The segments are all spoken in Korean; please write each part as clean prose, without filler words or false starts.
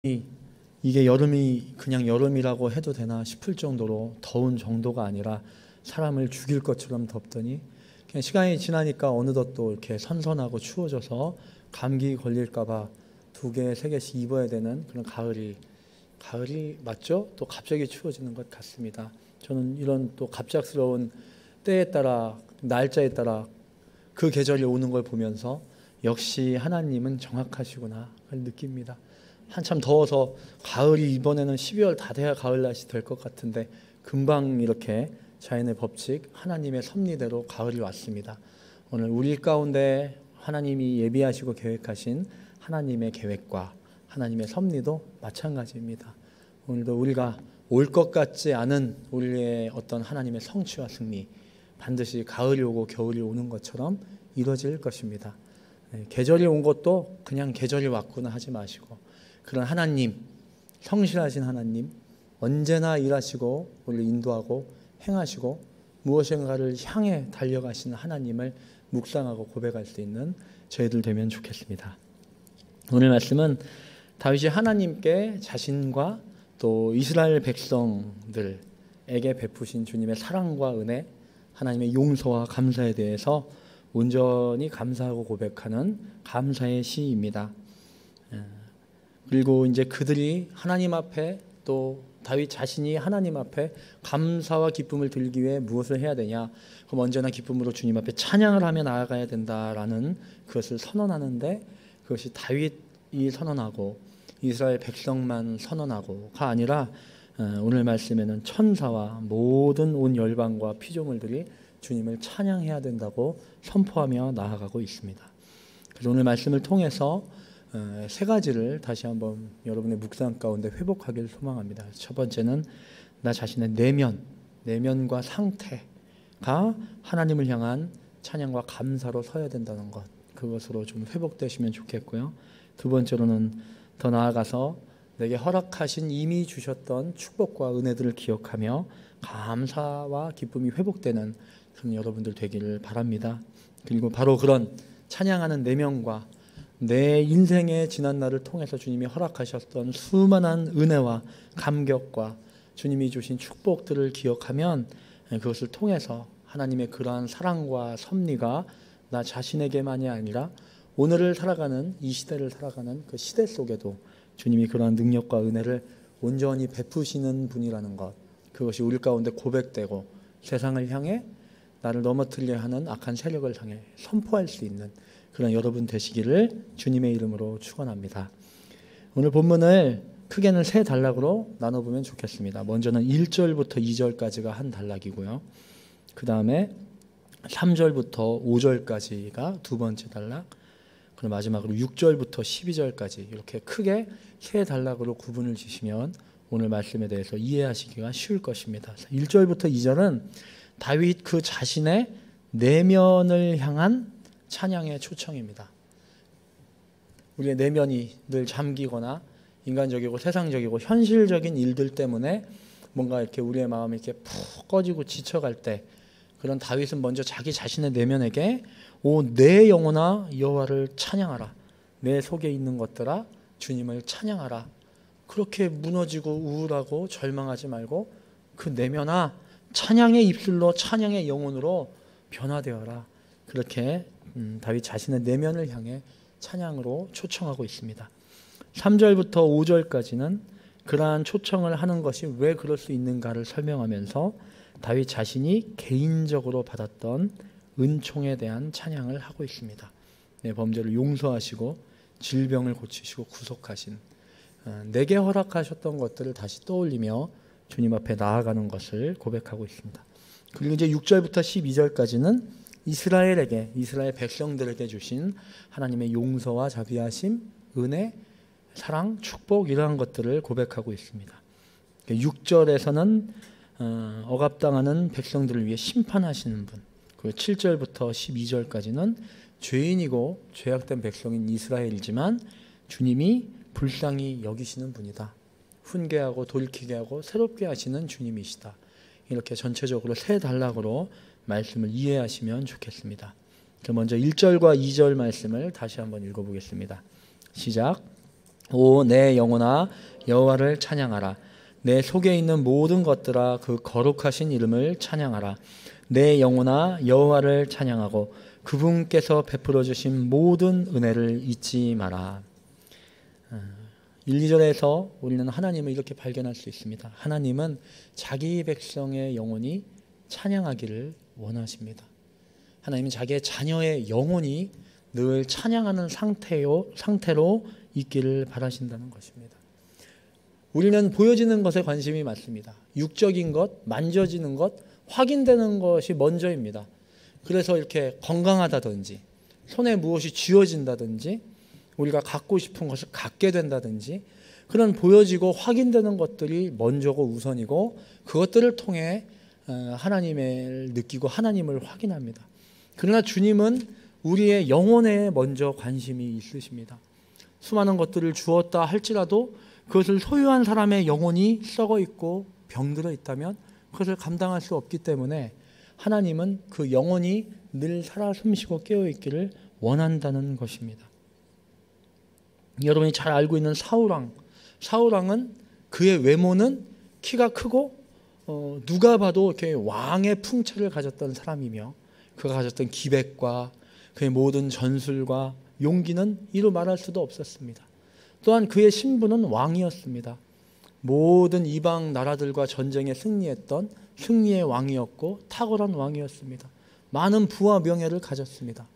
이게 여름이 그냥 여름이라고 해도 되나 싶을 정도로 더운 정도가 아니라 사람을 죽일 것처럼 덥더니 그냥 시간이 지나니까 어느덧 또 이렇게 선선하고 추워져서 감기 걸릴까봐 2개, 3개씩 입어야 되는 그런 가을이 맞죠? 또 갑자기 추워지는 것 같습니다. 저는 이런 또 갑작스러운 때에 따라 날짜에 따라 그 계절이 오는 걸 보면서 역시 하나님은 정확하시구나 느낍니다. 한참 더워서 가을이 이번에는 12월 다 돼야 가을 날씨 될 것 같은데 금방 이렇게 자연의 법칙, 하나님의 섭리대로 가을이 왔습니다. 오늘 우리 가운데 하나님이 예비하시고 계획하신 하나님의 계획과 하나님의 섭리도 마찬가지입니다. 오늘도 우리가 올 것 같지 않은 우리의 어떤 하나님의 성취와 승리, 반드시 가을이 오고 겨울이 오는 것처럼 이루어질 것입니다. 계절이 온 것도 그냥 계절이 왔구나 하지 마시고, 그런 하나님, 성실하신 하나님, 언제나 일하시고 우리를 인도하고 행하시고 무엇인가를 향해 달려가시는 하나님을 묵상하고 고백할 수 있는 저희들 되면 좋겠습니다. 오늘 말씀은 다윗이 하나님께 자신과 또 이스라엘 백성들에게 베푸신 주님의 사랑과 은혜, 하나님의 용서와 감사에 대해서 온전히 감사하고 고백하는 감사의 시입니다. 그리고 이제 그들이 하나님 앞에, 또 다윗 자신이 하나님 앞에 감사와 기쁨을 드리기 위해 무엇을 해야 되냐? 그럼 언제나 기쁨으로 주님 앞에 찬양을 하며 나아가야 된다라는 그것을 선언하는데, 그것이 다윗이 선언하고 이스라엘 백성만 선언하고가 아니라 오늘 말씀에는 천사와 모든 온 열방과 피조물들이 주님을 찬양해야 된다고 선포하며 나아가고 있습니다. 그래서 오늘 말씀을 통해서 3가지를 다시 한번 여러분의 묵상 가운데 회복하기를 소망합니다. 첫 번째는 나 자신의 내면과 상태가 하나님을 향한 찬양과 감사로 서야 된다는 것, 그것으로 좀 회복되시면 좋겠고요. 두 번째로는 더 나아가서 내게 허락하신 이미 주셨던 축복과 은혜들을 기억하며 감사와 기쁨이 회복되는 그런 여러분들 되기를 바랍니다. 그리고 바로 그런 찬양하는 내면과 내 인생의 지난 날을 통해서 주님이 허락하셨던 수많은 은혜와 감격과 주님이 주신 축복들을 기억하면 그것을 통해서 하나님의 그러한 사랑과 섭리가 나 자신에게만이 아니라 오늘을 살아가는, 이 시대를 살아가는 그 시대 속에도 주님이 그러한 능력과 은혜를 온전히 베푸시는 분이라는 것, 그것이 우리 가운데 고백되고 세상을 향해 나를 넘어뜨리려 하는 악한 세력을 향해 선포할 수 있는 그런 여러분 되시기를 주님의 이름으로 축원합니다. 오늘 본문을 크게는 3단락으로 나눠보면 좋겠습니다. 먼저는 1절부터 2절까지가 한 단락이고요. 그 다음에 3절부터 5절까지가 두 번째 단락, 그리고 마지막으로 6절부터 12절까지 이렇게 크게 3단락으로 구분을 지시면 오늘 말씀에 대해서 이해하시기가 쉬울 것입니다. 1절부터 2절은 다윗 그 자신의 내면을 향한 찬양의 초청입니다. 우리의 내면이 늘 잠기거나 인간적이고 세상적이고 현실적인 일들 때문에 뭔가 이렇게 우리의 마음이 이렇게 푹 꺼지고 지쳐갈 때, 그런 다윗은 먼저 자기 자신의 내면에게 오 내 영혼아 여호와를 찬양하라, 내 속에 있는 것들아 주님을 찬양하라, 그렇게 무너지고 우울하고 절망하지 말고 그 내면아 찬양의 입술로 찬양의 영혼으로 변화되어라, 그렇게 다윗 자신의 내면을 향해 찬양으로 초청하고 있습니다. 3절부터 5절까지는 그러한 초청을 하는 것이 왜 그럴 수 있는가를 설명하면서 다윗 자신이 개인적으로 받았던 은총에 대한 찬양을 하고 있습니다. 내 범죄를 용서하시고 질병을 고치시고 구속하신, 내게 허락하셨던 것들을 다시 떠올리며 주님 앞에 나아가는 것을 고백하고 있습니다. 그리고 이제 6절부터 12절까지는 이스라엘 백성들에게 주신 하나님의 용서와 자비하심, 은혜, 사랑, 축복, 이러한 것들을 고백하고 있습니다. 6절에서는 억압당하는 백성들을 위해 심판하시는 분, 그리고 7절부터 12절까지는 죄인이고 죄악된 백성인 이스라엘이지만 주님이 불쌍히 여기시는 분이다, 훈계하고 돌이키게 하고 새롭게 하시는 주님이시다, 이렇게 전체적으로 3단락으로 말씀을 이해하시면 좋겠습니다. 먼저 1절과 2절 말씀을 다시 한번 읽어보겠습니다. 시작. 오 내 영혼아 여호와를 찬양하라. 내 속에 있는 모든 것들아 그 거룩하신 이름을 찬양하라. 내 영혼아 여호와를 찬양하고 그분께서 베풀어 주신 모든 은혜를 잊지 마라. 1, 2절에서 우리는 하나님을 이렇게 발견할 수 있습니다. 하나님은 자기 백성의 영혼이 찬양하기를 원하십니다. 하나님은 자기의 자녀의 영혼이 늘 찬양하는 상태로 있기를 바라신다는 것입니다. 우리는 보여지는 것에 관심이 많습니다. 육적인 것, 만져지는 것, 확인되는 것이 먼저입니다. 그래서 이렇게 건강하다든지 손에 무엇이 쥐어진다든지 우리가 갖고 싶은 것을 갖게 된다든지 그런 보여지고 확인되는 것들이 먼저고 우선이고 그것들을 통해 하나님을 느끼고 하나님을 확인합니다. 그러나 주님은 우리의 영혼에 먼저 관심이 있으십니다. 수많은 것들을 주었다 할지라도 그것을 소유한 사람의 영혼이 썩어 있고 병들어 있다면 그것을 감당할 수 없기 때문에 하나님은 그 영혼이 늘 살아 숨쉬고 깨어 있기를 원한다는 것입니다. 여러분이 잘 알고 있는 사울왕은 그의 외모는 키가 크고 누가 봐도 이렇게 왕의 풍채를 가졌던 사람이며 그가 가졌던 기백과 그의 모든 전술과 용기는 이루 말할 수도 없었습니다. 또한 그의 신분은 왕이었습니다. 모든 이방 나라들과 전쟁에 승리했던 승리의 왕이었고 탁월한 왕이었습니다. 많은 부와 명예를 가졌습니다.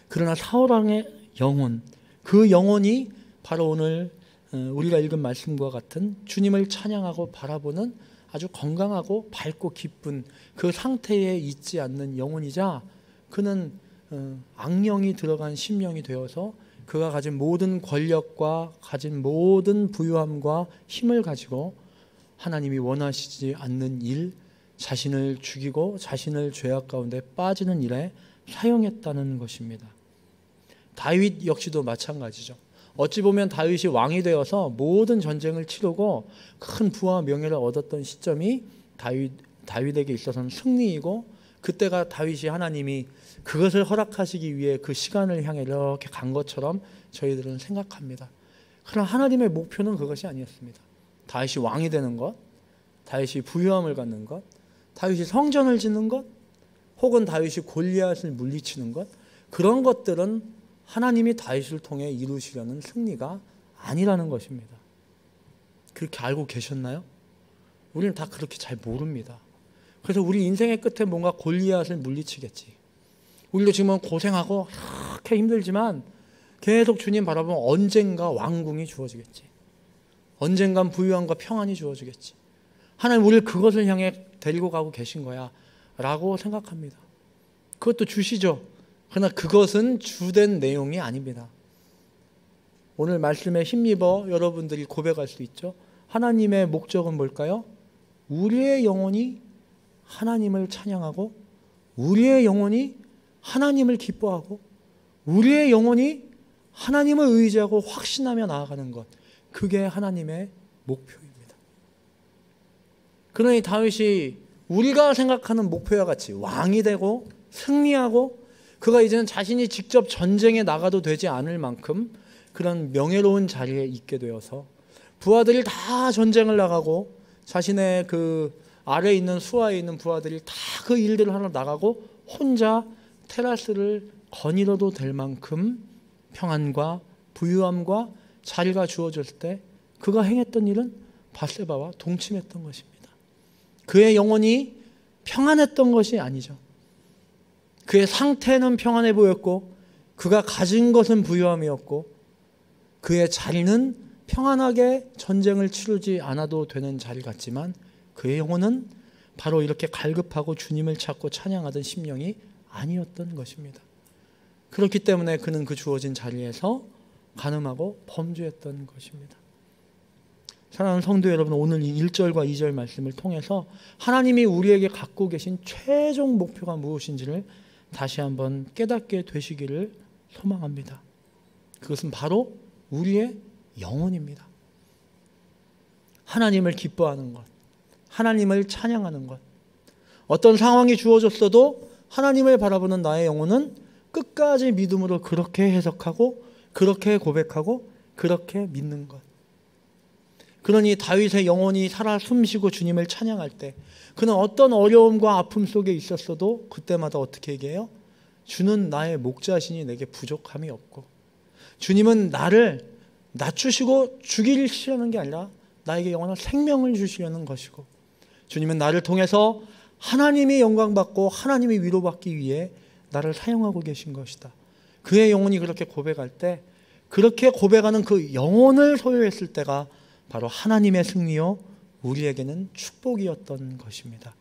그러나 사울왕의 영혼, 그 영혼이 바로 오늘 우리가 읽은 말씀과 같은 주님을 찬양하고 바라보는 아주 건강하고 밝고 기쁜 그 상태에 있지 않는 영혼이자 그는 악령이 들어간 심령이 되어서 그가 가진 모든 권력과 가진 모든 부유함과 힘을 가지고 하나님이 원하시지 않는 일, 자신을 죽이고 자신을 죄악 가운데 빠지는 일에 사용했다는 것입니다. 다윗 역시도 마찬가지죠. 어찌 보면 다윗이 왕이 되어서 모든 전쟁을 치르고 큰 부와 명예를 얻었던 시점이 다윗에게 있어서는 승리이고 그때가 다윗이 하나님이 그것을 허락하시기 위해 그 시간을 향해 이렇게 간 것처럼 저희들은 생각합니다. 그러나 하나님의 목표는 그것이 아니었습니다. 다윗이 왕이 되는 것, 다윗이 부유함을 갖는 것, 다윗이 성전을 짓는 것, 혹은 다윗이 골리앗을 물리치는 것, 그런 것들은 하나님이 다윗을 통해 이루시려는 승리가 아니라는 것입니다. 그렇게 알고 계셨나요? 우리는 다 그렇게 잘 모릅니다. 그래서 우리 인생의 끝에 뭔가 골리앗을 물리치겠지. 우리도 지금은 고생하고 그렇게 힘들지만 계속 주님 바라보면 언젠가 왕궁이 주어지겠지. 언젠간 부유함과 평안이 주어지겠지. 하나님 우리를 그것을 향해 데리고 가고 계신 거야 라고 생각합니다. 그것도 주시죠. 그러나 그것은 주된 내용이 아닙니다. 오늘 말씀에 힘입어 여러분들이 고백할 수 있죠. 하나님의 목적은 뭘까요? 우리의 영혼이 하나님을 찬양하고 우리의 영혼이 하나님을 기뻐하고 우리의 영혼이 하나님을 의지하고 확신하며 나아가는 것, 그게 하나님의 목표입니다. 그러니 다윗이 우리가 생각하는 목표와 같이 왕이 되고 승리하고 그가 이제는 자신이 직접 전쟁에 나가도 되지 않을 만큼 그런 명예로운 자리에 있게 되어서 부하들이 다 전쟁을 나가고 자신의 그 아래에 있는 수하에 있는 부하들이 다 그 일들을 하러 나가고 혼자 테라스를 거닐어도 될 만큼 평안과 부유함과 자리가 주어졌을 때 그가 행했던 일은 밧세바와 동침했던 것입니다. 그의 영혼이 평안했던 것이 아니죠. 그의 상태는 평안해 보였고 그가 가진 것은 부유함이었고 그의 자리는 평안하게 전쟁을 치르지 않아도 되는 자리 같지만 그의 영혼은 바로 이렇게 갈급하고 주님을 찾고 찬양하던 심령이 아니었던 것입니다. 그렇기 때문에 그는 그 주어진 자리에서 간음하고 범죄했던 것입니다. 사랑하는 성도 여러분, 오늘 이 1절과 2절 말씀을 통해서 하나님이 우리에게 갖고 계신 최종 목표가 무엇인지를 다시 한번 깨닫게 되시기를 소망합니다. 그것은 바로 우리의 영혼입니다. 하나님을 기뻐하는 것, 하나님을 찬양하는 것. 어떤 상황이 주어졌어도 하나님을 바라보는 나의 영혼은 끝까지 믿음으로 그렇게 해석하고 그렇게 고백하고 그렇게 믿는 것. 그러니 다윗의 영혼이 살아 숨쉬고 주님을 찬양할 때 그는 어떤 어려움과 아픔 속에 있었어도 그때마다 어떻게 얘기해요? 주는 나의 목자시니 내게 부족함이 없고, 주님은 나를 낮추시고 죽이시려는 게 아니라 나에게 영원한 생명을 주시려는 것이고, 주님은 나를 통해서 하나님이 영광받고 하나님이 위로받기 위해 나를 사용하고 계신 것이다. 그의 영혼이 그렇게 고백할 때, 그렇게 고백하는 그 영혼을 소유했을 때가 바로 하나님의 승리요 우리에게는 축복이었던 것입니다.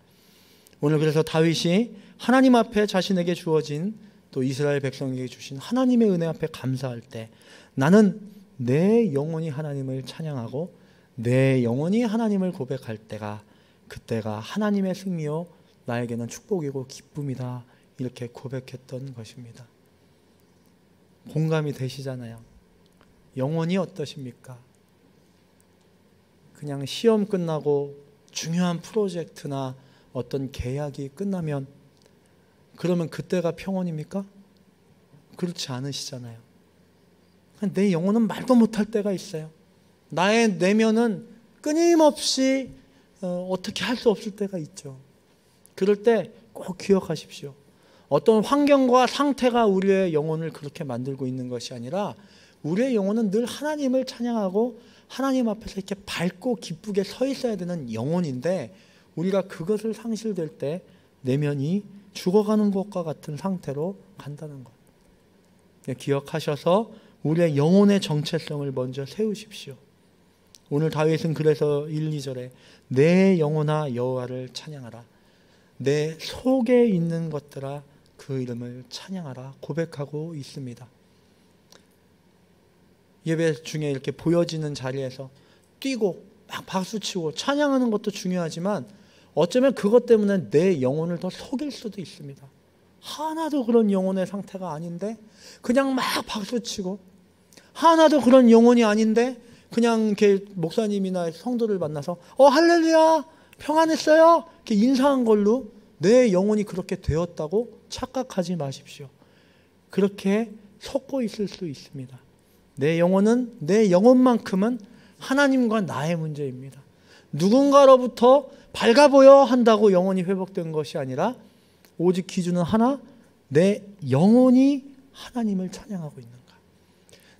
오늘 그래서 다윗이 하나님 앞에 자신에게 주어진 또 이스라엘 백성에게 주신 하나님의 은혜 앞에 감사할 때, 나는 내 영혼이 하나님을 찬양하고 내 영혼이 하나님을 고백할 때가, 그때가 하나님의 승리요 나에게는 축복이고 기쁨이다, 이렇게 고백했던 것입니다. 공감이 되시잖아요. 영혼이 어떠십니까? 그냥 시험 끝나고 중요한 프로젝트나 어떤 계약이 끝나면 그러면 그때가 평온입니까? 그렇지 않으시잖아요. 내 영혼은 말도 못할 때가 있어요. 나의 내면은 끊임없이 어떻게 할 수 없을 때가 있죠. 그럴 때 꼭 기억하십시오. 어떤 환경과 상태가 우리의 영혼을 그렇게 만들고 있는 것이 아니라 우리의 영혼은 늘 하나님을 찬양하고 하나님 앞에서 이렇게 밝고 기쁘게 서 있어야 되는 영혼인데, 우리가 그것을 상실될 때 내면이 죽어가는 것과 같은 상태로 간다는 것. 기억하셔서 우리의 영혼의 정체성을 먼저 세우십시오. 오늘 다윗은 그래서 1, 2절에 내 영혼아 여호와를 찬양하라, 내 속에 있는 것들아 그 이름을 찬양하라 고백하고 있습니다. 예배 중에 이렇게 보여지는 자리에서 뛰고 막 박수치고 찬양하는 것도 중요하지만 어쩌면 그것 때문에 내 영혼을 더 속일 수도 있습니다. 하나도 그런 영혼의 상태가 아닌데 그냥 막 박수치고, 하나도 그런 영혼이 아닌데 그냥 이렇게 목사님이나 성도를 만나서 할렐루야 평안했어요 이렇게 인사한 걸로 내 영혼이 그렇게 되었다고 착각하지 마십시오. 그렇게 속고 있을 수 있습니다. 내 영혼은, 내 영혼만큼은 하나님과 나의 문제입니다. 누군가로부터 밝아 보여 한다고 영혼이 회복된 것이 아니라 오직 기준은 하나, 내 영혼이 하나님을 찬양하고 있는가.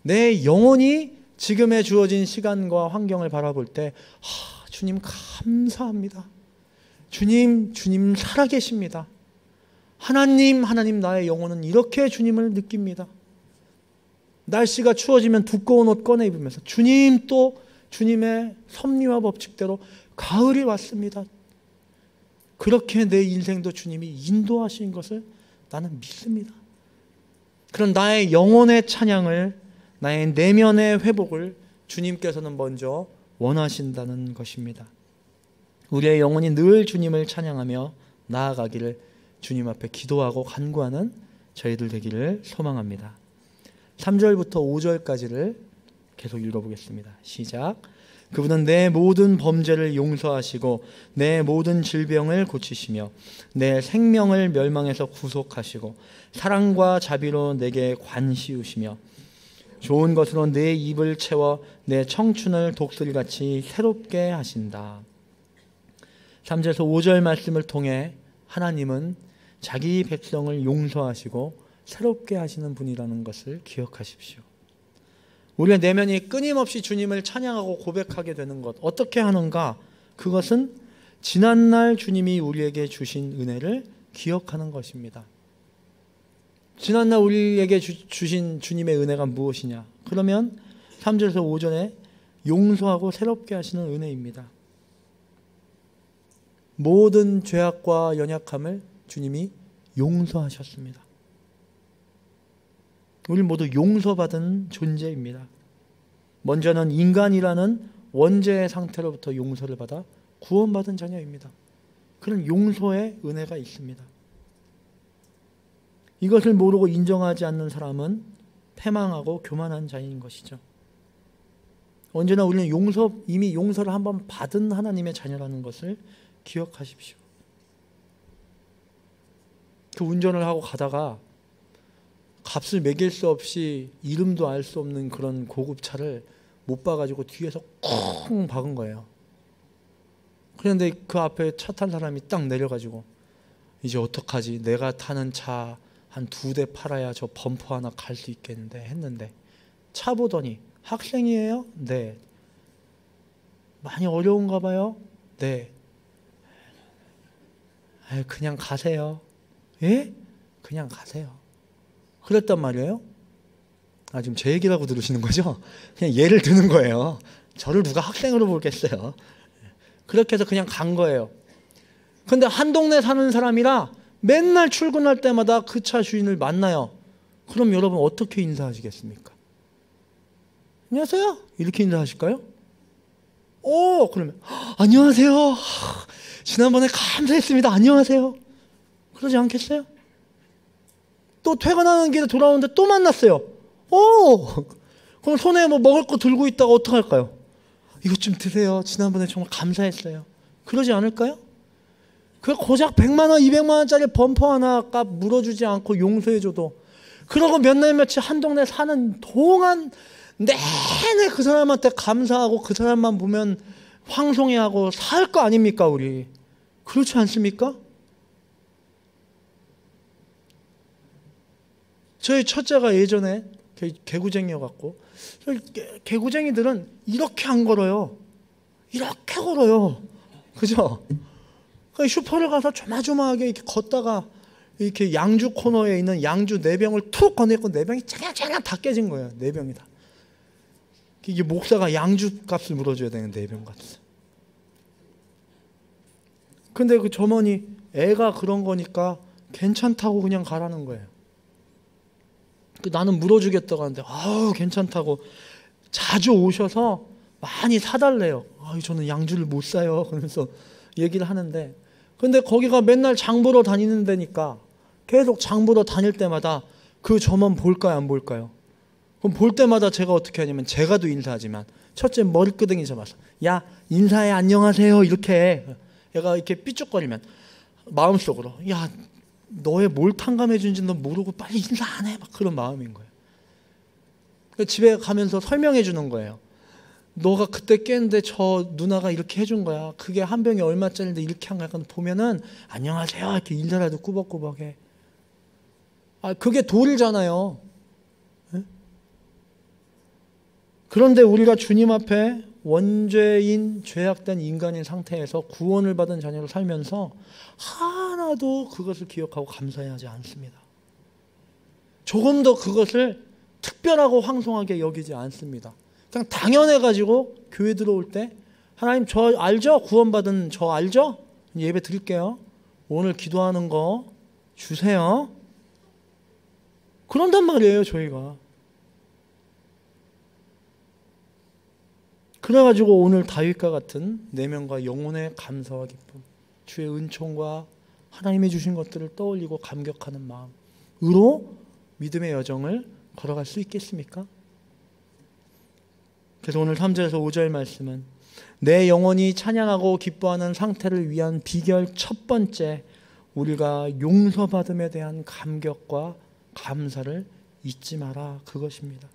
내 영혼이 지금에 주어진 시간과 환경을 바라볼 때 주님 감사합니다. 주님 살아계십니다. 하나님 나의 영혼은 이렇게 주님을 느낍니다. 날씨가 추워지면 두꺼운 옷 꺼내 입으면서 주님, 또 주님의 섭리와 법칙대로 가을이 왔습니다. 그렇게 내 인생도 주님이 인도하신 것을 나는 믿습니다. 그런 나의 영혼의 찬양을, 나의 내면의 회복을 주님께서는 먼저 원하신다는 것입니다. 우리의 영혼이 늘 주님을 찬양하며 나아가기를 주님 앞에 기도하고 간구하는 저희들 되기를 소망합니다. 3절부터 5절까지를 계속 읽어보겠습니다. 시작. 그분은 내 모든 범죄를 용서하시고 내 모든 질병을 고치시며 내 생명을 멸망에서 구속하시고 사랑과 자비로 내게 관시우시며 좋은 것으로 내 입을 채워 내 청춘을 독수리같이 새롭게 하신다. 3절에서 5절 말씀을 통해 하나님은 자기 백성을 용서하시고 새롭게 하시는 분이라는 것을 기억하십시오. 우리의 내면이 끊임없이 주님을 찬양하고 고백하게 되는 것, 어떻게 하는가? 그것은 지난날 주님이 우리에게 주신 은혜를 기억하는 것입니다. 지난날 우리에게 주신 주님의 은혜가 무엇이냐? 그러면 3절에서 5절에 용서하고 새롭게 하시는 은혜입니다. 모든 죄악과 연약함을 주님이 용서하셨습니다. 우리 모두 용서받은 존재입니다. 먼저는 인간이라는 원죄의 상태로부터 용서를 받아 구원받은 자녀입니다. 그런 용서의 은혜가 있습니다. 이것을 모르고 인정하지 않는 사람은 패망하고 교만한 자인 것이죠. 언제나 우리는 이미 용서를 한번 받은 하나님의 자녀라는 것을 기억하십시오. 그 운전을 하고 가다가 값을 매길 수 없이 이름도 알 수 없는 그런 고급차를 못 봐가지고 뒤에서 쿵 박은 거예요. 그런데 그 앞에 차 탄 사람이 딱 내려가지고 이제 어떡하지? 내가 타는 차 한 2대 팔아야 저 범퍼 하나 갈 수 있겠는데 했는데 차 보더니 학생이에요? 네. 많이 어려운가 봐요? 네. 그냥 가세요. 예? 그냥 가세요. 그랬단 말이에요. 지금 제 얘기라고 들으시는 거죠? 그냥 예를 드는 거예요. 저를 누가 학생으로 보겠어요. 그렇게 해서 그냥 간 거예요. 근데 한 동네 사는 사람이라 맨날 출근할 때마다 그 차 주인을 만나요. 그럼 여러분 어떻게 인사하시겠습니까? 안녕하세요? 이렇게 인사하실까요? 그러면 안녕하세요. 지난번에 감사했습니다. 안녕하세요. 그러지 않겠어요? 또 퇴근하는 길에 돌아오는데 또 만났어요. 그럼 손에 뭐 먹을 거 들고 있다가 어떡할까요? 이것 좀 드세요. 지난번에 정말 감사했어요. 그러지 않을까요? 그 고작 100만 원, 200만 원짜리 범퍼 하나 값 물어주지 않고 용서해줘도 그러고 몇 날 며칠 한 동네 사는 동안 내내 그 사람한테 감사하고 그 사람만 보면 황송해하고 살 거 아닙니까 우리? 그렇지 않습니까? 저희 첫째가 예전에 개구쟁이여갖고 개구쟁이들은 이렇게 안 걸어요. 이렇게 걸어요. 그죠? 슈퍼를 가서 조마조마하게 이렇게 걷다가 이렇게 양주 코너에 있는 양주 4병을 툭 꺼내고 4병이 쨍쨍쨍 다 깨진 거예요. 4병이 다. 이게 목사가 양주 값을 물어줘야 되는 4병 값을. 근데 그 점원이 애가 그런 거니까 괜찮다고 그냥 가라는 거예요. 나는 물어주겠다고 하는데 괜찮다고 자주 오셔서 많이 사달래요. 저는 양주를 못 사요. 그러면서 얘기를 하는데 근데 거기가 맨날 장 보러 다니는 데니까 계속 장 보러 다닐 때마다 그 점원 볼까요 안 볼까요? 그럼 볼 때마다 제가 어떻게 하냐면 제가도 인사하지만 첫째 머리끄댕이 잡아서 야 인사해 안녕하세요 이렇게 얘가 이렇게 삐죽거리면 마음속으로 야 너의 뭘 탕감해 준지는 너 모르고 빨리 인사 안 해 막 그런 마음인 거예요. 집에 가면서 설명해 주는 거예요. 너가 그때 깼는데 저 누나가 이렇게 해준 거야. 그게 한 병이 얼마짜리인데 이렇게 한 거야. 보면은 안녕하세요 이렇게 인사라도 꾸벅꾸벅해. 그게 도리잖아요. 네? 그런데 우리가 주님 앞에 원죄인 죄악된 인간인 상태에서 구원을 받은 자녀로 살면서 하나도 그것을 기억하고 감사하지 않습니다. 조금 더 그것을 특별하고 황송하게 여기지 않습니다. 그냥 당연해가지고 교회 들어올 때 하나님 저 알죠? 구원받은 저 알죠? 예배 드릴게요. 오늘 기도하는 거 주세요. 그런단 말이에요 저희가. 그래가지고 오늘 다윗과 같은 내면과 영혼의 감사와 기쁨, 주의 은총과 하나님이 주신 것들을 떠올리고 감격하는 마음으로 믿음의 여정을 걸어갈 수 있겠습니까? 그래서 오늘 3절에서 5절 말씀은 내 영혼이 찬양하고 기뻐하는 상태를 위한 비결 첫 번째, 우리가 용서받음에 대한 감격과 감사를 잊지 마라, 그것입니다.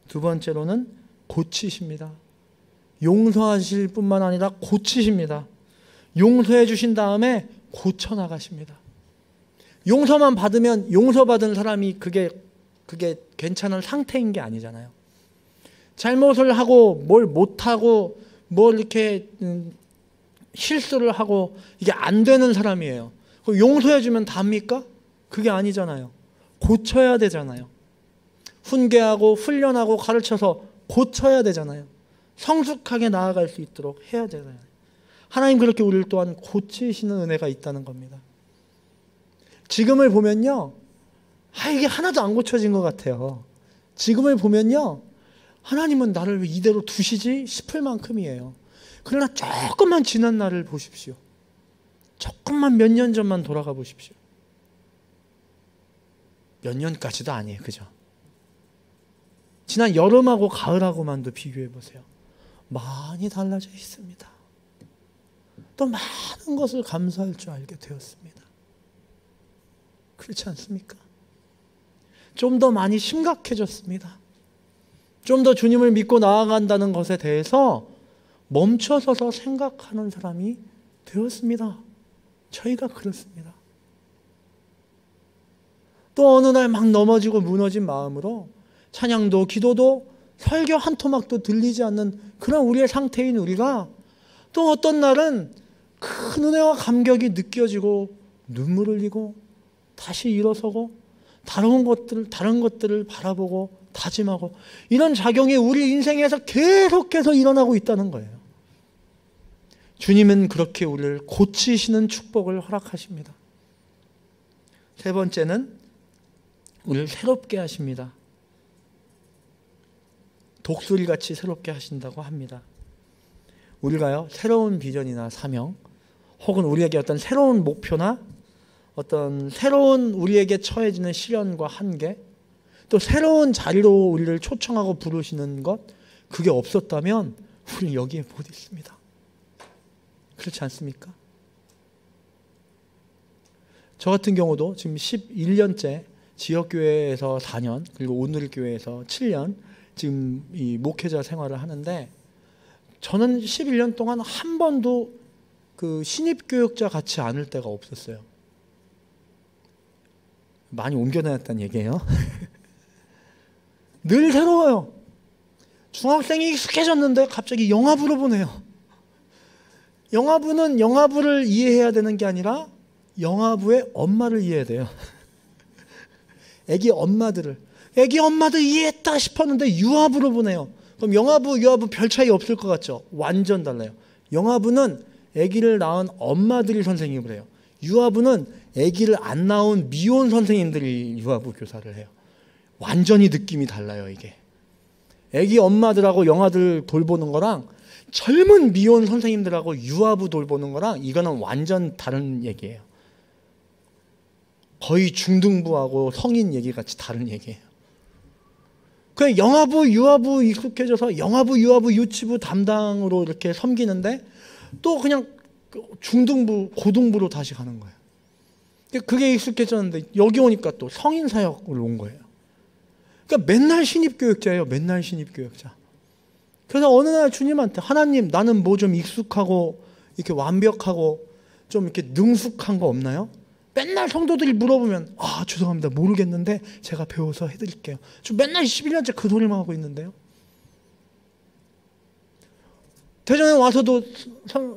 두 번째로는 고치십니다. 용서하실 뿐만 아니라 고치십니다. 용서해 주신 다음에 고쳐나가십니다. 용서만 받으면 용서받은 사람이 그게 괜찮은 상태인 게 아니잖아요. 잘못을 하고 뭘 못하고 뭘 이렇게 실수를 하고 이게 안 되는 사람이에요. 용서해 주면 답니까? 그게 아니잖아요. 고쳐야 되잖아요. 훈계하고 훈련하고 가르쳐서 고쳐야 되잖아요. 성숙하게 나아갈 수 있도록 해야 되잖아요. 하나님 그렇게 우리를 또한 고치시는 은혜가 있다는 겁니다. 지금을 보면요, 이게 하나도 안 고쳐진 것 같아요. 지금을 보면요, 하나님은 나를 왜 이대로 두시지 싶을 만큼이에요. 그러나 조금만 지난 날을 보십시오. 조금만 몇 년 전만 돌아가 보십시오. 몇 년까지도 아니에요. 그죠? 지난 여름하고 가을하고만도 비교해 보세요. 많이 달라져 있습니다. 또 많은 것을 감사할 줄 알게 되었습니다. 그렇지 않습니까? 좀 더 많이 심각해졌습니다. 좀 더 주님을 믿고 나아간다는 것에 대해서 멈춰서서 생각하는 사람이 되었습니다. 저희가 그렇습니다. 또 어느 날 막 넘어지고 무너진 마음으로 찬양도 기도도 설교 한 토막도 들리지 않는 그런 우리의 상태인 우리가 또 어떤 날은 큰 은혜와 감격이 느껴지고 눈물을 흘리고 다시 일어서고 다른 것들을 바라보고 다짐하고 이런 작용이 우리 인생에서 계속해서 일어나고 있다는 거예요. 주님은 그렇게 우리를 고치시는 축복을 허락하십니다. 세 번째는 우리를 새롭게 하십니다. 독수리같이 새롭게 하신다고 합니다. 우리가요, 새로운 비전이나 사명 혹은 우리에게 어떤 새로운 목표나 어떤 새로운 우리에게 처해지는 시련과 한계 또 새로운 자리로 우리를 초청하고 부르시는 것 그게 없었다면 우리는 여기에 못 있습니다. 그렇지 않습니까? 저 같은 경우도 지금 11년째 지역교회에서 4년 그리고 오늘교회에서 7년 지금 이 목회자 생활을 하는데 저는 11년 동안 한 번도 그 신입교역자 같지 않을 때가 없었어요. 많이 옮겨다녔다는 얘기예요. 늘 새로워요. 중학생이 익숙해졌는데 갑자기 영화부로 보내요. 영화부는 영화부를 이해해야 되는 게 아니라 영화부의 엄마를 이해해야 돼요. 애기 엄마들 이해했다 싶었는데 유아부로 보내요. 그럼 영아부, 유아부 별 차이 없을 것 같죠? 완전 달라요. 영아부는 아기를 낳은 엄마들이 선생님을 해요. 유아부는 아기를 안 낳은 미혼 선생님들이 유아부 교사를 해요. 완전히 느낌이 달라요, 이게. 아기 엄마들하고 영아들 돌보는 거랑 젊은 미혼 선생님들하고 유아부 돌보는 거랑 이거는 완전 다른 얘기예요. 거의 중등부하고 성인 얘기 같이 다른 얘기예요. 그냥 영아부, 유아부 익숙해져서 영아부, 유아부, 유치부 담당으로 이렇게 섬기는데 또 그냥 중등부, 고등부로 다시 가는 거예요. 그게 익숙해졌는데 여기 오니까 또 성인 사역을 온 거예요. 그러니까 맨날 신입교역자예요. 맨날 신입교역자. 그래서 어느 날 주님한테 하나님 나는 뭐 좀 익숙하고 이렇게 완벽하고 좀 이렇게 능숙한 거 없나요? 맨날 성도들이 물어보면 죄송합니다. 모르겠는데 제가 배워서 해드릴게요. 저 맨날 11년째 그 소리만 하고 있는데요. 대전에 와서도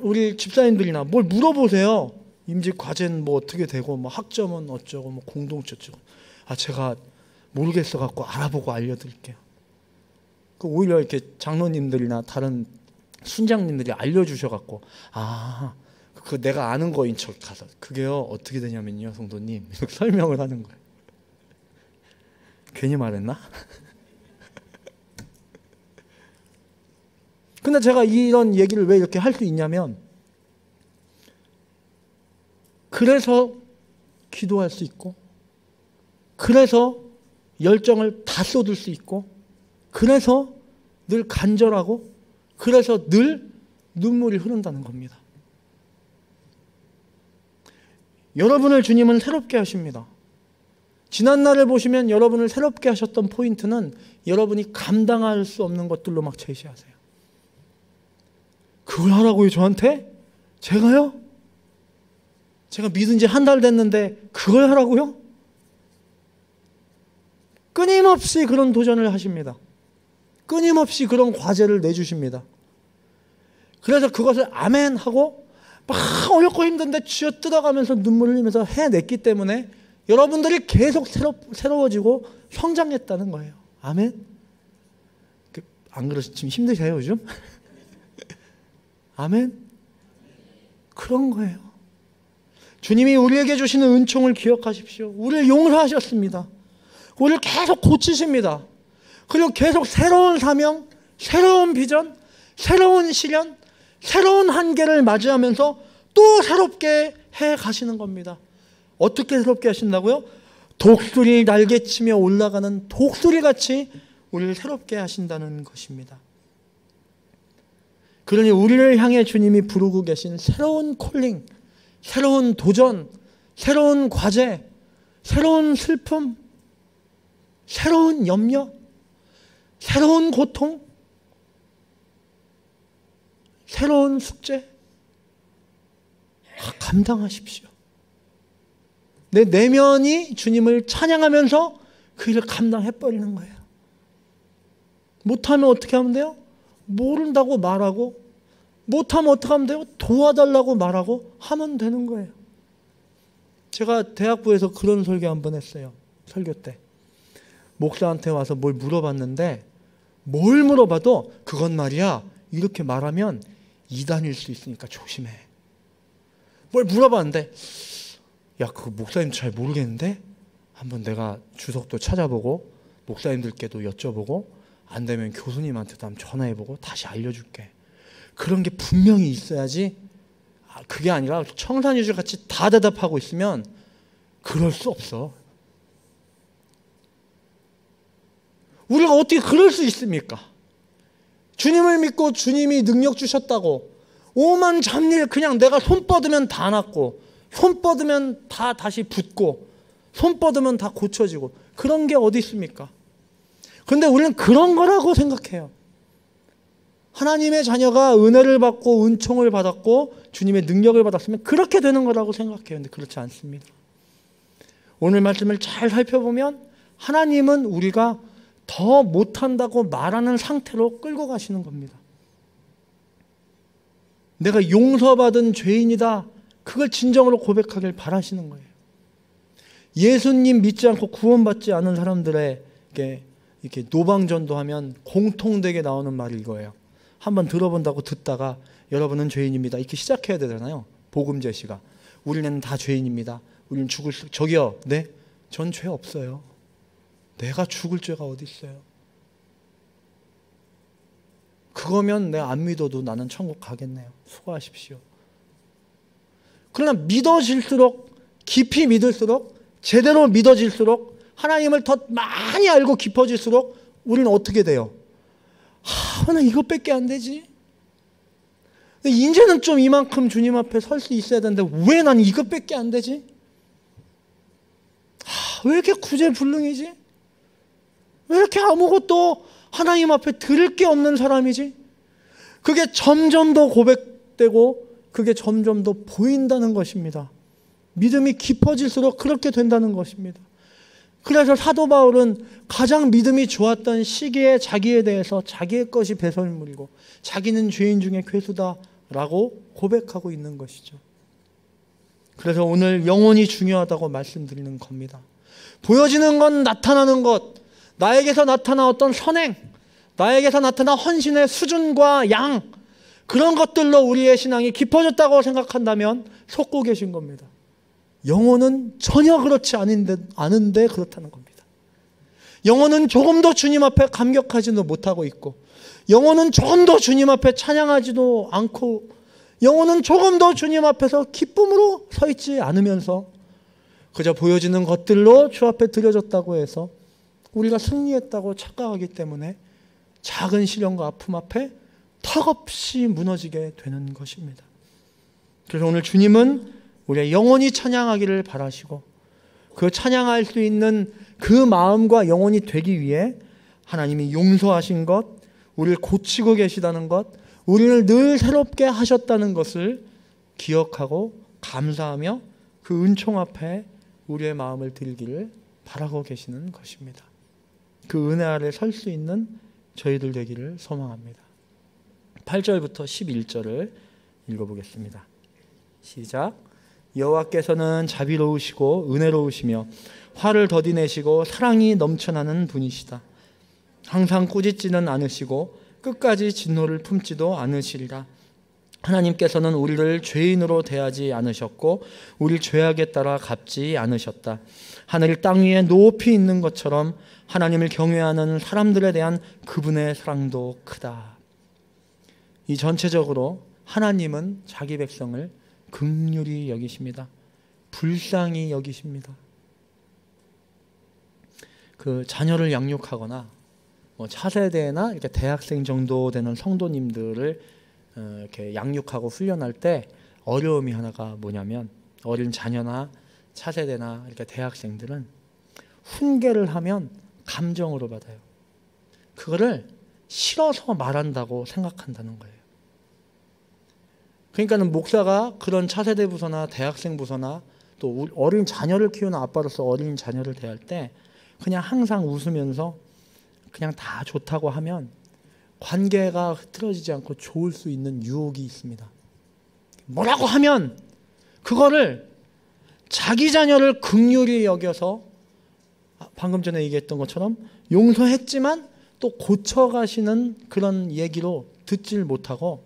우리 집사님들이나 뭘 물어보세요. 임직 과제는 뭐 어떻게 되고 뭐 학점은 어쩌고 뭐 공동체 어쩌고. 제가 모르겠어 갖고 알아보고 알려드릴게요. 오히려 이렇게 장로님들이나 다른 순장님들이 알려주셔 갖고 그 내가 아는 거인 척 가서 그게요 어떻게 되냐면요 성도님 이렇게 설명을 하는 거예요. 괜히 말했나? 근데 제가 이런 얘기를 왜 이렇게 할 수 있냐면 그래서 기도할 수 있고 그래서 열정을 다 쏟을 수 있고 그래서 늘 간절하고 그래서 늘 눈물이 흐른다는 겁니다. 여러분을 주님은 새롭게 하십니다. 지난 날을 보시면 여러분을 새롭게 하셨던 포인트는 여러분이 감당할 수 없는 것들로 막 제시하세요. 그걸 하라고요 저한테? 제가요? 제가 믿은 지 한 달 됐는데 그걸 하라고요? 끊임없이 그런 도전을 하십니다. 끊임없이 그런 과제를 내주십니다. 그래서 그것을 아멘 하고 막 어렵고 힘든데 쥐어뜯어가면서 눈물 흘리면서 해냈기 때문에 여러분들이 계속 새로워지고 성장했다는 거예요. 아멘? 안 그러시 지금 힘드세요 요즘? 아멘? 그런 거예요. 주님이 우리에게 주시는 은총을 기억하십시오. 우리를 용서하셨습니다. 우리를 계속 고치십니다. 그리고 계속 새로운 사명, 새로운 비전, 새로운 시련, 새로운 한계를 맞이하면서 또 새롭게 해 가시는 겁니다. 어떻게 새롭게 하신다고요? 독수리 날개치며 올라가는 독수리같이 우리를 새롭게 하신다는 것입니다. 그러니 우리를 향해 주님이 부르고 계신 새로운 콜링, 새로운 도전, 새로운 과제, 새로운 슬픔 새로운 염려, 새로운 고통, 새로운 숙제 감당하십시오. 내 내면이 주님을 찬양하면서 그 일을 감당해버리는 거예요. 못하면 어떻게 하면 돼요? 모른다고 말하고, 못하면 어떻게 하면 돼요? 도와달라고 말하고 하면 되는 거예요. 제가 대학부에서 그런 설교 한번 했어요. 설교 때 목사한테 와서 뭘 물어봤는데, 뭘 물어봐도 그건 말이야 이렇게 말하면 이단일 수 있으니까 조심해. 뭘 물어봤는데, 야, 그거 목사님 잘 모르겠는데 한번 내가 주석도 찾아보고 목사님들께도 여쭤보고 안 되면 교수님한테도 한번 전화해보고 다시 알려줄게. 그런 게 분명히 있어야지. 그게 아니라 청산유수 같이 다 대답하고 있으면 그럴 수 없어. 우리가 어떻게 그럴 수 있습니까? 주님을 믿고 주님이 능력 주셨다고 오만 잡일 그냥 내가 손 뻗으면 다 낫고, 손 뻗으면 다 다시 붓고, 손 뻗으면 다 고쳐지고, 그런 게 어디 있습니까? 그런데 우리는 그런 거라고 생각해요. 하나님의 자녀가 은혜를 받고 은총을 받았고 주님의 능력을 받았으면 그렇게 되는 거라고 생각해요. 그런데 그렇지 않습니다. 오늘 말씀을 잘 살펴보면 하나님은 우리가 더 못한다고 말하는 상태로 끌고 가시는 겁니다. 내가 용서받은 죄인이다, 그걸 진정으로 고백하길 바라시는 거예요. 예수님 믿지 않고 구원받지 않은 사람들에게 이렇게 노방전도하면 공통되게 나오는 말이 이거예요. 한번 들어본다고 듣다가 여러분은 죄인입니다, 이렇게 시작해야 되잖아요. 복음 제시가. 우리는 다 죄인입니다. 우리는 저기요, 네? 전 죄 없어요. 내가 죽을 죄가 어디 있어요? 그거면 내가 안 믿어도 나는 천국 가겠네요. 수고하십시오. 그러나 믿어질수록, 깊이 믿을수록, 제대로 믿어질수록, 하나님을 더 많이 알고 깊어질수록 우리는 어떻게 돼요? 나 이것밖에 안 되지? 이제는 좀 이만큼 주님 앞에 설 수 있어야 되는데 왜 난 이것밖에 안 되지? 왜 이렇게 구제불능이지? 왜 이렇게 아무것도 하나님 앞에 들을 게 없는 사람이지? 그게 점점 더 고백되고 그게 점점 더 보인다는 것입니다. 믿음이 깊어질수록 그렇게 된다는 것입니다. 그래서 사도 바울은 가장 믿음이 좋았던 시기에 자기에 대해서 자기의 것이 배설물이고 자기는 죄인 중에 괴수다라고 고백하고 있는 것이죠. 그래서 오늘 영혼이 중요하다고 말씀드리는 겁니다. 보여지는 건, 나타나는 것, 나에게서 나타난 어떤 선행, 나에게서 나타난 헌신의 수준과 양, 그런 것들로 우리의 신앙이 깊어졌다고 생각한다면 속고 계신 겁니다. 영혼은 전혀 그렇지 않은데 그렇다는 겁니다. 영혼은 조금도 주님 앞에 감격하지도 못하고 있고, 영혼은 조금도 주님 앞에 찬양하지도 않고, 영혼은 조금도 주님 앞에서 기쁨으로 서 있지 않으면서 그저 보여지는 것들로 주 앞에 드려졌다고 해서 우리가 승리했다고 착각하기 때문에 작은 시련과 아픔 앞에 턱없이 무너지게 되는 것입니다. 그래서 오늘 주님은 우리의 영혼이 찬양하기를 바라시고, 그 찬양할 수 있는 그 마음과 영혼이 되기 위해 하나님이 용서하신 것, 우리를 고치고 계시다는 것, 우리를 늘 새롭게 하셨다는 것을 기억하고 감사하며 그 은총 앞에 우리의 마음을 드리기를 바라고 계시는 것입니다. 그 은혜 아래 설 수 있는 저희들 되기를 소망합니다. 8절부터 11절을 읽어보겠습니다. 시작. 여호와께서는 자비로우시고 은혜로우시며 화를 더디 내시고 사랑이 넘쳐나는 분이시다. 항상 꾸짖지는 않으시고 끝까지 진노를 품지도 않으시리라. 하나님께서는 우리를 죄인으로 대하지 않으셨고 우리 죄악에 따라 갚지 않으셨다. 하늘 땅 위에 높이 있는 것처럼 하나님을 경외하는 사람들에 대한 그분의 사랑도 크다. 이 전체적으로 하나님은 자기 백성을 긍휼히 여기십니다. 불쌍히 여기십니다. 그 자녀를 양육하거나 차세대나 이렇게 대학생 정도 되는 성도님들을 이렇게 양육하고 훈련할 때 어려움이 하나가 뭐냐면, 어린 자녀나 차세대나 이렇게 대학생들은 훈계를 하면 감정으로 받아요. 그거를 싫어서 말한다고 생각한다는 거예요. 그러니까는 목사가 그런 차세대 부서나 대학생 부서나 또 어린 자녀를 키우는 아빠로서 어린 자녀를 대할 때 그냥 항상 웃으면서 그냥 다 좋다고 하면 관계가 흐트러지지 않고 좋을 수 있는 유혹이 있습니다. 뭐라고 하면 그거를 자기 자녀를 긍휼히 여겨서 방금 전에 얘기했던 것처럼 용서했지만 또 고쳐가시는 그런 얘기로 듣질 못하고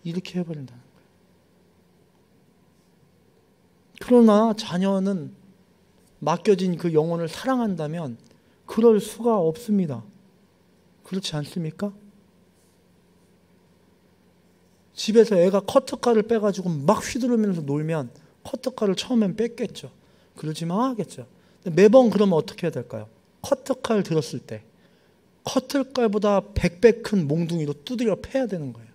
이렇게 해버린다는 거예요. 그러나 자녀는 맡겨진 그 영혼을 사랑한다면 그럴 수가 없습니다. 그렇지 않습니까? 집에서 애가 커터칼을 빼가지고 막 휘두르면서 놀면 커터칼을 처음엔 뺐겠죠. 그러지 마 하겠죠. 매번 그러면 어떻게 해야 될까요? 커터칼 들었을 때 커터칼보다 100배 큰 몽둥이로 두드려 패야 되는 거예요.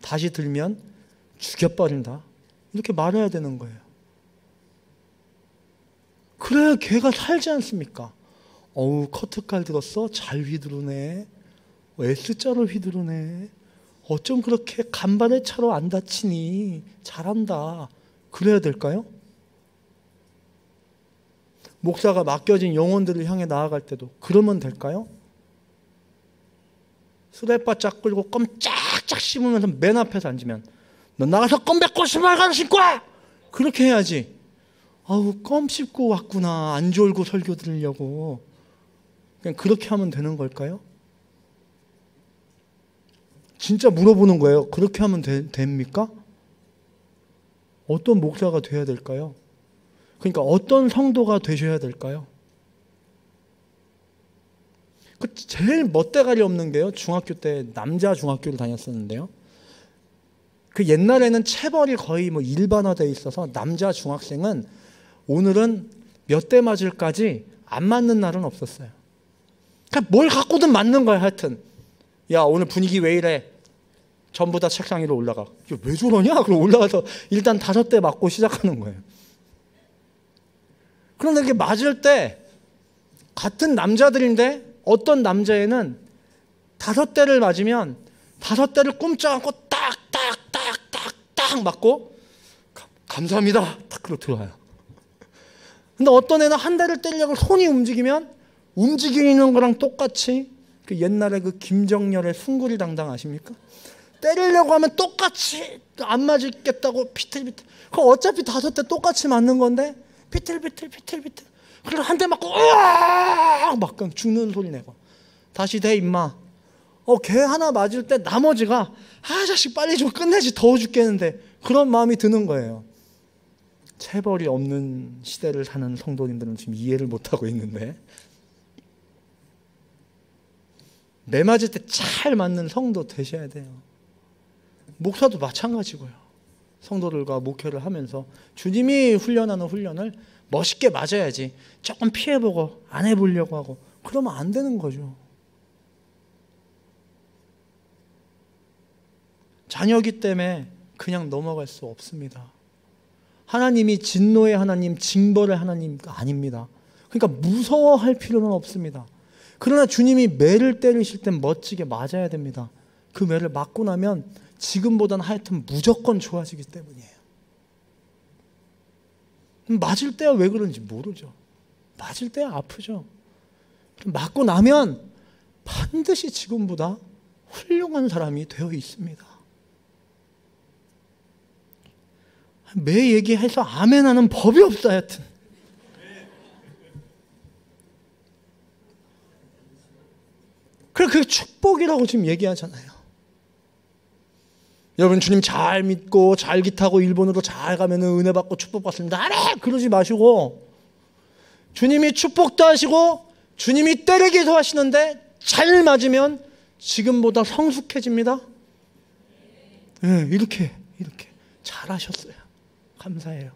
다시 들면 죽여버린다. 이렇게 말해야 되는 거예요. 그래야 걔가 살지 않습니까? 어우, 커터칼 들었어? 잘 휘두르네. S자로 휘두르네. 어쩜 그렇게 간발의 차로 안 다치니? 잘한다. 그래야 될까요? 목사가 맡겨진 영혼들을 향해 나아갈 때도 그러면 될까요? 수레바짝 끌고 껌짝짝 씹으면서 맨 앞에서 앉으면 너 나가서 껌 뱉고 신발 가서 신고 와! 그렇게 해야지. 아우, 껌 씹고 왔구나. 안 졸고 설교 들으려고. 그냥 그렇게 하면 되는 걸까요? 진짜 물어보는 거예요. 그렇게 하면 됩니까? 어떤 목사가 돼야 될까요? 그러니까 어떤 성도가 되셔야 될까요? 그 제일 멋대가리 없는 게요. 중학교 때 남자 중학교를 다녔었는데요. 그 옛날에는 체벌이 거의 뭐 일반화되어 있어서 남자 중학생은 오늘은 몇 대 맞을까지 안 맞는 날은 없었어요. 그냥 뭘 갖고든 맞는 거야. 하여튼 야, 오늘 분위기 왜 이래? 전부 다 책상 위로 올라가. 왜 저러냐? 그럼 올라가서 일단 5대 맞고 시작하는 거예요. 그런데 이렇게 맞을 때 같은 남자들인데 어떤 남자애는 5대를 맞으면 5대를 꼼짝 않고 딱딱딱딱딱 맞고 감사합니다. 딱 그러고 들어와요. 근데 어떤 애는 한 대를 때리려고 손이 움직이면 움직이는 거랑 똑같이 그 옛날에 그 김정렬의 숭구리 당당 아십니까? 때리려고 하면 똑같이 안 맞겠다고 비틀비틀. 그럼 어차피 5대 똑같이 맞는 건데 비틀비틀. 그래서 한 대 맞고 으악! 막 그냥 죽는 소리 내고 다시 대 임마. 걔 하나 맞을 때 나머지가 자식 빨리 좀 끝내지 더워 죽겠는데 그런 마음이 드는 거예요. 체벌이 없는 시대를 사는 성도님들은 지금 이해를 못하고 있는데 매 맞을 때 잘 맞는 성도 되셔야 돼요. 목사도 마찬가지고요. 성도들과 목회를 하면서 주님이 훈련하는 훈련을 멋있게 맞아야지 조금 피해보고 안 해보려고 하고 그러면 안 되는 거죠. 자녀기 때문에 그냥 넘어갈 수 없습니다. 하나님이 진노의 하나님, 징벌의 하나님가 아닙니다. 그러니까 무서워할 필요는 없습니다. 그러나 주님이 매를 때리실 땐 멋지게 맞아야 됩니다. 그 매를 맞고 나면 지금보다는 하여튼 무조건 좋아지기 때문이에요. 맞을 때야 왜 그런지 모르죠. 맞을 때야 아프죠. 맞고 나면 반드시 지금보다 훌륭한 사람이 되어 있습니다. 매 얘기해서 아멘 하는 법이 없어 하여튼. 그래, 그게 축복이라고 지금 얘기하잖아요. 여러분 주님 잘 믿고 잘 기타고 일본으로 잘 가면 은혜 받고 축복 받습니다. 아래 그러지 마시고 주님이 축복도 하시고 주님이 때리기도 하시는데 잘 맞으면 지금보다 성숙해집니다. 네, 이렇게 잘하셨어요. 감사해요.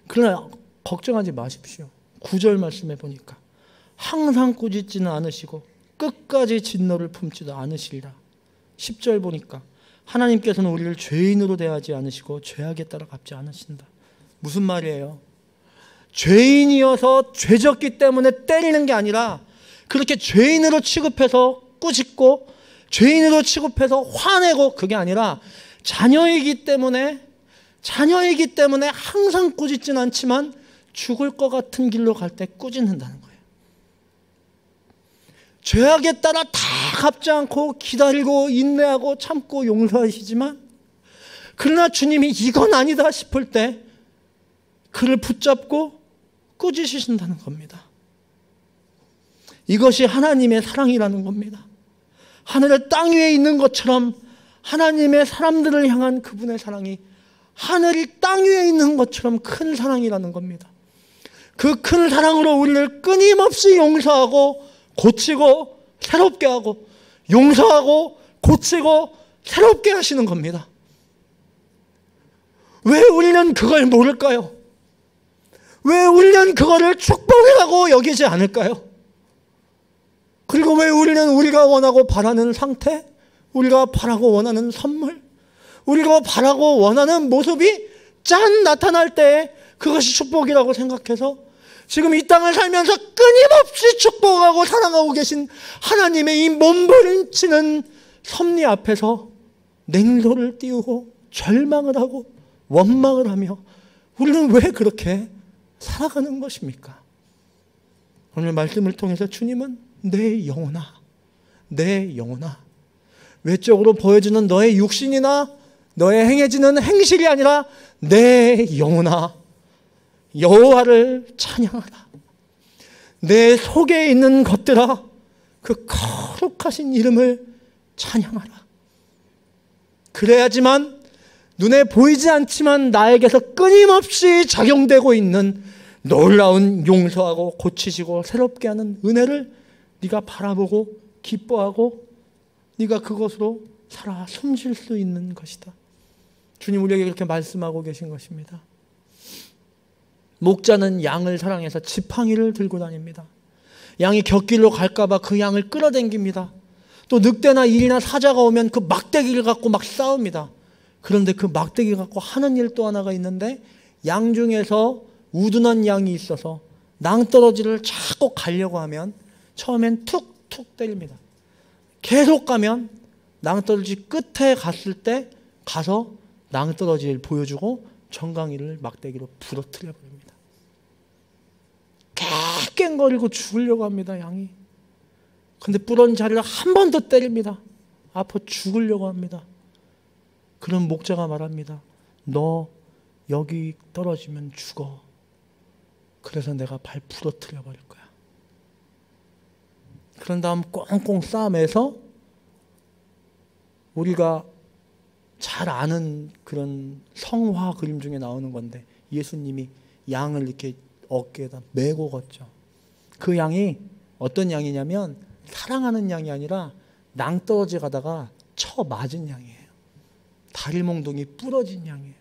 그러나 걱정하지 마십시오. 9절 말씀해 보니까 항상 꾸짖지는 않으시고 끝까지 진노를 품지도 않으시리라. 10절 보니까 하나님께서는 우리를 죄인으로 대하지 않으시고 죄악에 따라 갚지 않으신다. 무슨 말이에요? 죄인이어서 죄졌기 때문에 때리는 게 아니라 그렇게 죄인으로 취급해서 꾸짖고 죄인으로 취급해서 화내고 그게 아니라 자녀이기 때문에 항상 꾸짖진 않지만 죽을 것 같은 길로 갈 때 꾸짖는다는 거예요. 죄악에 따라 다 갚지 않고 기다리고 인내하고 참고 용서하시지만 그러나 주님이 이건 아니다 싶을 때 그를 붙잡고 꾸짖으신다는 겁니다. 이것이 하나님의 사랑이라는 겁니다. 하늘의 땅 위에 있는 것처럼 하나님의 사람들을 향한 그분의 사랑이 하늘이 땅 위에 있는 것처럼 큰 사랑이라는 겁니다. 그 큰 사랑으로 우리를 끊임없이 용서하고 고치고 새롭게 하고 용서하고 고치고 새롭게 하시는 겁니다. 왜 우리는 그걸 모를까요? 왜 우리는 그거를 축복이라고 여기지 않을까요? 그리고 왜 우리는 우리가 원하고 바라는 상태, 우리가 바라고 원하는 선물, 우리가 바라고 원하는 모습이 짠 나타날 때 그것이 축복이라고 생각해서 지금 이 땅을 살면서 끊임없이 축복하고 사랑하고 계신 하나님의 이 몸부림치는 섭리 앞에서 냉소를 띄우고 절망을 하고 원망을 하며 우리는 왜 그렇게 살아가는 것입니까? 오늘 말씀을 통해서 주님은 내 영혼아, 내 영혼아, 외적으로 보여주는 너의 육신이나 너의 행해지는 행실이 아니라 내 영혼아, 여호와를 찬양하라. 내 속에 있는 것들아, 그 거룩하신 이름을 찬양하라. 그래야지만 눈에 보이지 않지만 나에게서 끊임없이 작용되고 있는 놀라운 용서하고 고치시고 새롭게 하는 은혜를 네가 바라보고 기뻐하고 네가 그것으로 살아 숨쉴 수 있는 것이다. 주님 우리에게 그렇게 말씀하고 계신 것입니다. 목자는 양을 사랑해서 지팡이를 들고 다닙니다. 양이 곁길로 갈까 봐 그 양을 끌어당깁니다. 또 늑대나 일이나 사자가 오면 그 막대기를 갖고 막 싸웁니다. 그런데 그 막대기 갖고 하는 일 또 하나가 있는데 양 중에서 우둔한 양이 있어서 낭떠러지를 자꾸 가려고 하면 처음엔 툭툭 때립니다. 계속 가면 낭떠러지 끝에 갔을 때 가서 낭떠러지를 보여주고 정강이를 막대기로 부러뜨려 버립니다. 깽깽거리고 죽으려고 합니다. 양이. 근데 부러진 자리를 한 번 더 때립니다. 아파 죽으려고 합니다. 그런 목자가 말합니다. 너 여기 떨어지면 죽어. 그래서 내가 발 부러뜨려 버릴 거야. 그런 다음 꽁꽁 싸매서 우리가 잘 아는 그런 성화 그림 중에 나오는 건데 예수님이 양을 이렇게 어깨에다 메고 걷죠. 그 양이 어떤 양이냐면 사랑하는 양이 아니라 낭떠러지 가다가 쳐 맞은 양이에요. 다리몽둥이 부러진 양이에요.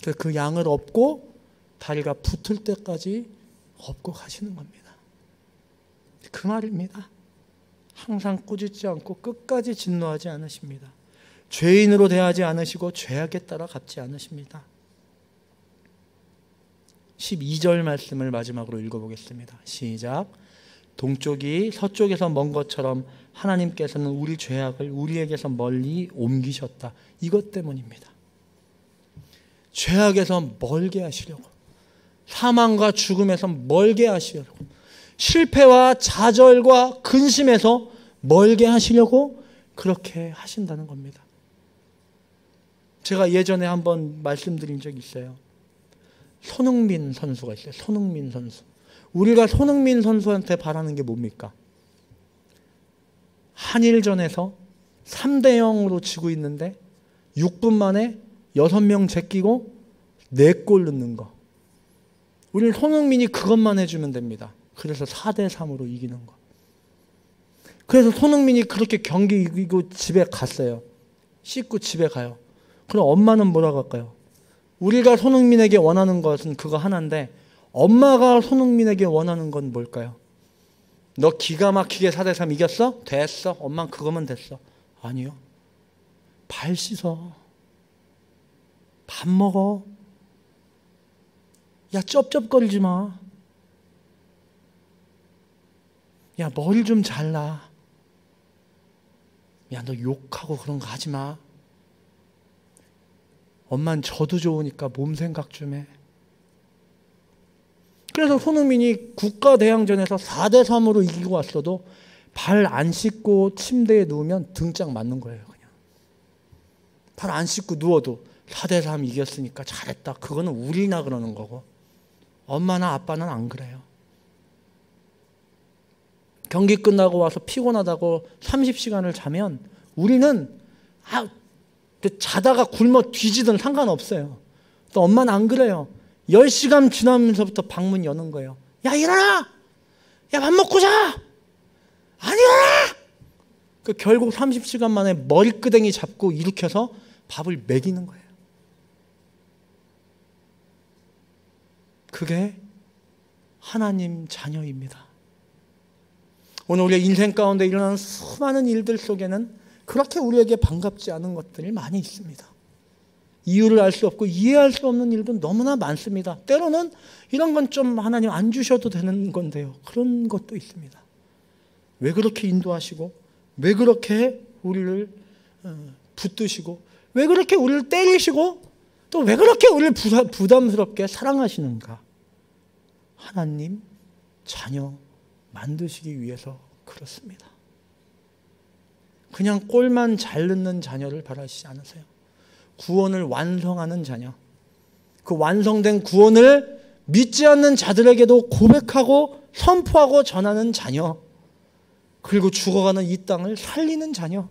그래서 그 양을 업고 다리가 붙을 때까지 업고 가시는 겁니다. 그 말입니다. 항상 꾸짖지 않고 끝까지 진노하지 않으십니다. 죄인으로 대하지 않으시고 죄악에 따라 갚지 않으십니다. 12절 말씀을 마지막으로 읽어보겠습니다. 시작. 동쪽이 서쪽에서 먼 것처럼 하나님께서는 우리 죄악을 우리에게서 멀리 옮기셨다. 이것 때문입니다. 죄악에서 멀게 하시려고, 사망과 죽음에서 멀게 하시려고, 실패와 좌절과 근심에서 멀게 하시려고 그렇게 하신다는 겁니다. 제가 예전에 한번 말씀드린 적이 있어요. 손흥민 선수가 있어요. 손흥민 선수. 우리가 손흥민 선수한테 바라는 게 뭡니까? 한일전에서 3대0으로 지고 있는데 6분 만에 6명 제끼고 4골 넣는 거. 우리는 손흥민이 그것만 해주면 됩니다. 그래서 4대3으로 이기는 거. 그래서 손흥민이 그렇게 경기 이기고 집에 갔어요. 씻고 집에 가요. 그럼 엄마는 뭐라고 할까요? 우리가 손흥민에게 원하는 것은 그거 하나인데 엄마가 손흥민에게 원하는 건 뭘까요? 너 기가 막히게 4대3 이겼어? 됐어. 엄마는 그거면 됐어. 아니요. 발 씻어. 밥 먹어. 야, 쩝쩝거리지 마. 야, 머리 좀 잘라. 야, 너 욕하고 그런 거 하지 마. 엄만 저도 좋으니까 몸 생각 좀 해. 그래서 손흥민이 국가대항전에서 4대3으로 이기고 왔어도 발 안 씻고 침대에 누우면 등짝 맞는 거예요. 그냥 발 안 씻고 누워도 4대3 이겼으니까 잘했다. 그거는 우리나 그러는 거고 엄마나 아빠는 안 그래요. 경기 끝나고 와서 피곤하다고 30시간을 자면 우리는 자다가 굶어 뒤지든 상관없어요. 또 엄마는 안 그래요. 10시간 지나면서부터 방문 여는 거예요. 야, 일어나! 야, 밥 먹고 자! 안 일어나! 결국 30시간 만에 머리끄댕이 잡고 일으켜서 밥을 먹이는 거예요. 그게 하나님 자녀입니다. 오늘 우리의 인생 가운데 일어나는 수많은 일들 속에는 그렇게 우리에게 반갑지 않은 것들이 많이 있습니다. 이유를 알 수 없고 이해할 수 없는 일도 너무나 많습니다. 때로는 이런 건 좀 하나님 안 주셔도 되는 건데요. 그런 것도 있습니다. 왜 그렇게 인도하시고 왜 그렇게 우리를 붙드시고 왜 그렇게 우리를 때리시고 또 왜 그렇게 우리를 부담스럽게 사랑하시는가? 하나님 자녀 만드시기 위해서 그렇습니다. 그냥 꼴만 잘 넣는 자녀를 바라시지 않으세요. 구원을 완성하는 자녀, 그 완성된 구원을 믿지 않는 자들에게도 고백하고 선포하고 전하는 자녀, 그리고 죽어가는 이 땅을 살리는 자녀,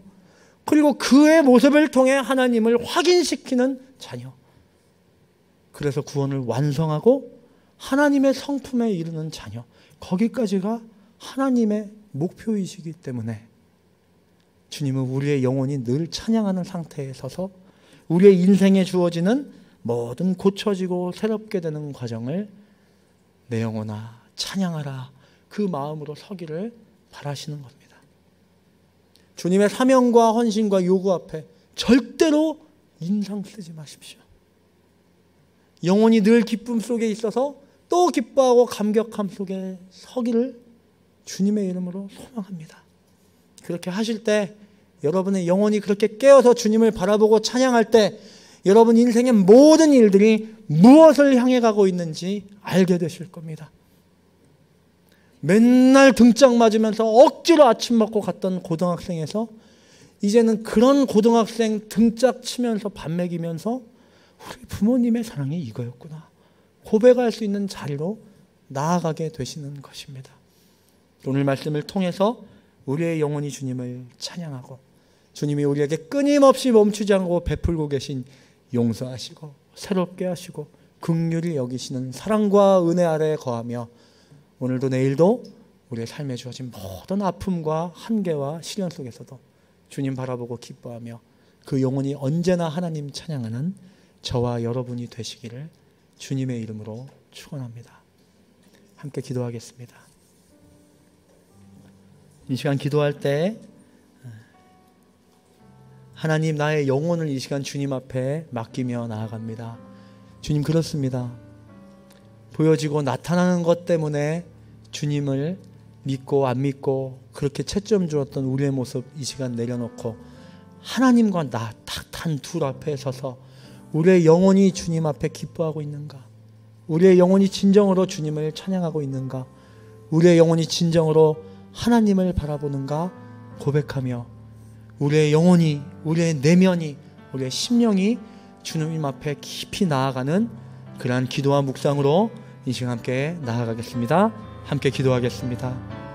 그리고 그의 모습을 통해 하나님을 확인시키는 자녀. 그래서 구원을 완성하고 하나님의 성품에 이르는 자녀, 거기까지가 하나님의 목표이시기 때문에 주님은 우리의 영혼이 늘 찬양하는 상태에 서서 우리의 인생에 주어지는 모든 고쳐지고 새롭게 되는 과정을 내 영혼아 찬양하라, 그 마음으로 서기를 바라시는 겁니다. 주님의 사명과 헌신과 요구 앞에 절대로 인상 쓰지 마십시오. 영혼이 늘 기쁨 속에 있어서 또 기뻐하고 감격함 속에 서기를 주님의 이름으로 소망합니다. 그렇게 하실 때 여러분의 영혼이 그렇게 깨어서 주님을 바라보고 찬양할 때 여러분 인생의 모든 일들이 무엇을 향해 가고 있는지 알게 되실 겁니다. 맨날 등짝 맞으면서 억지로 아침 먹고 갔던 고등학생에서 이제는 그런 고등학생 등짝 치면서 밥 먹이면서 우리 부모님의 사랑이 이거였구나 고백할 수 있는 자리로 나아가게 되시는 것입니다. 오늘 말씀을 통해서 우리의 영혼이 주님을 찬양하고 주님이 우리에게 끊임없이 멈추지 않고 베풀고 계신 용서하시고 새롭게 하시고 긍휼히 여기시는 사랑과 은혜 아래에 거하며 오늘도 내일도 우리의 삶에 주어진 모든 아픔과 한계와 시련 속에서도 주님 바라보고 기뻐하며 그 영혼이 언제나 하나님 찬양하는 저와 여러분이 되시기를 주님의 이름으로 축원합니다. 함께 기도하겠습니다. 이 시간 기도할 때 하나님 나의 영혼을 이 시간 주님 앞에 맡기며 나아갑니다. 주님 그렇습니다. 보여지고 나타나는 것 때문에 주님을 믿고 안 믿고 그렇게 채점 주었던 우리의 모습 이 시간 내려놓고 하나님과 나 딱 단 둘 앞에 서서 우리의 영혼이 주님 앞에 기뻐하고 있는가? 우리의 영혼이 진정으로 주님을 찬양하고 있는가? 우리의 영혼이 진정으로 하나님을 바라보는가 고백하며 우리의 영혼이, 우리의 내면이, 우리의 심령이 주님 앞에 깊이 나아가는 그러한 기도와 묵상으로 이 시간 함께 나아가겠습니다. 함께 기도하겠습니다.